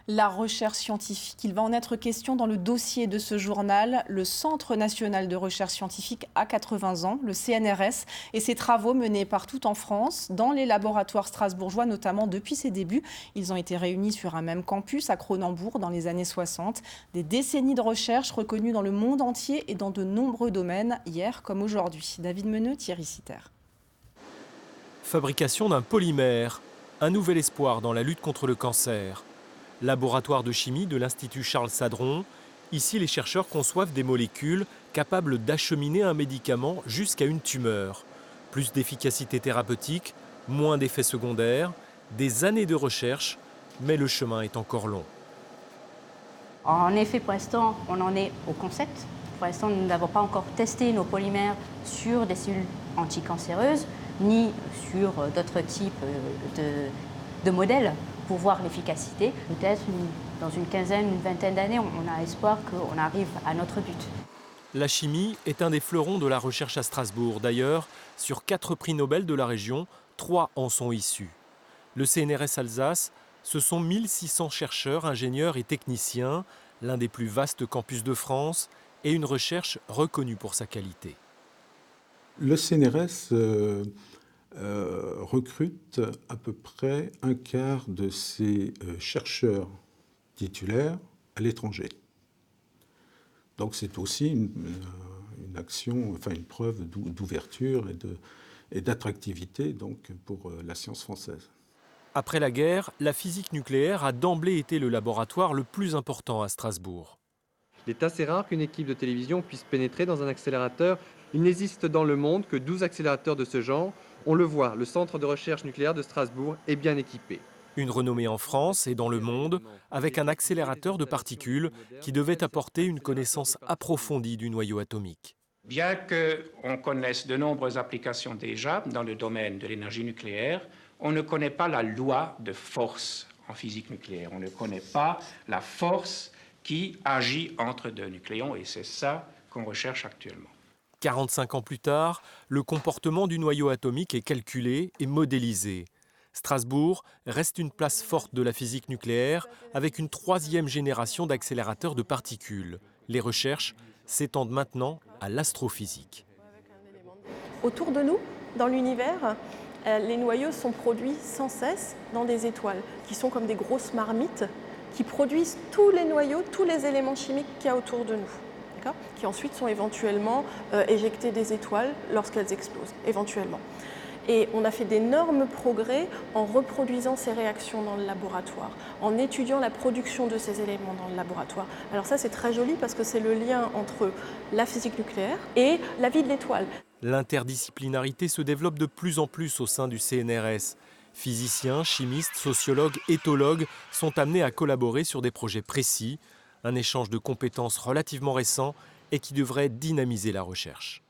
La recherche scientifique, il va en être question dans le dossier de ce journal. Le Centre national de recherche scientifique a 80 ans, le CNRS, et ses travaux menés partout en France, dans les laboratoires strasbourgeois, notamment depuis ses débuts. Ils ont été réunis sur un même campus à Cronenbourg dans les années 60. Des décennies de recherche reconnues dans le monde entier et dans de nombreux domaines, hier comme aujourd'hui. David Meneux, Thierry Citer. Fabrication d'un polymère, un nouvel espoir dans la lutte contre le cancer. Laboratoire de chimie de l'Institut Charles Sadron. Ici, les chercheurs conçoivent des molécules capables d'acheminer un médicament jusqu'à une tumeur. Plus d'efficacité thérapeutique, moins d'effets secondaires, des années de recherche, mais le chemin est encore long. En effet, pour l'instant, on en est au concept. Pour l'instant, nous n'avons pas encore testé nos polymères sur des cellules anticancéreuses, ni sur d'autres types de modèles pour voir l'efficacité. Peut-être dans une quinzaine, une vingtaine d'années, on a espoir qu'on arrive à notre but. La chimie est un des fleurons de la recherche à Strasbourg. D'ailleurs, sur 4 prix Nobel de la région, 3 en sont issus. Le CNRS Alsace, ce sont 1600 chercheurs, ingénieurs et techniciens, l'un des plus vastes campus de France et une recherche reconnue pour sa qualité. Le CNRS recrute à peu près un quart de ses chercheurs titulaires à l'étranger. Donc c'est aussi une action, enfin une preuve d'ouverture et d'attractivité donc pour la science française. Après la guerre, la physique nucléaire a d'emblée été le laboratoire le plus important à Strasbourg. Il est assez rare qu'une équipe de télévision puisse pénétrer dans un accélérateur. Il n'existe dans le monde que 12 accélérateurs de ce genre. On le voit, le centre de recherche nucléaire de Strasbourg est bien équipé. Une renommée en France et dans le monde, avec un accélérateur de particules qui devait apporter une connaissance approfondie du noyau atomique. Bien qu'on connaisse de nombreuses applications déjà dans le domaine de l'énergie nucléaire, on ne connaît pas la loi de force en physique nucléaire. On ne connaît pas la force qui agit entre deux nucléons et c'est ça qu'on recherche actuellement. 45 ans plus tard, le comportement du noyau atomique est calculé et modélisé. Strasbourg reste une place forte de la physique nucléaire avec une 3e génération d'accélérateurs de particules. Les recherches s'étendent maintenant à l'astrophysique. Autour de nous, dans l'univers, les noyaux sont produits sans cesse dans des étoiles, qui sont comme des grosses marmites, qui produisent tous les noyaux, tous les éléments chimiques qu'il y a autour de nous, qui ensuite sont éventuellement éjectés des étoiles lorsqu'elles explosent, éventuellement. Et on a fait d'énormes progrès en reproduisant ces réactions dans le laboratoire, en étudiant la production de ces éléments dans le laboratoire. Alors ça, c'est très joli parce que c'est le lien entre la physique nucléaire et la vie de l'étoile. L'interdisciplinarité se développe de plus en plus au sein du CNRS. Physiciens, chimistes, sociologues, éthologues sont amenés à collaborer sur des projets précis, un échange de compétences relativement récent et qui devrait dynamiser la recherche.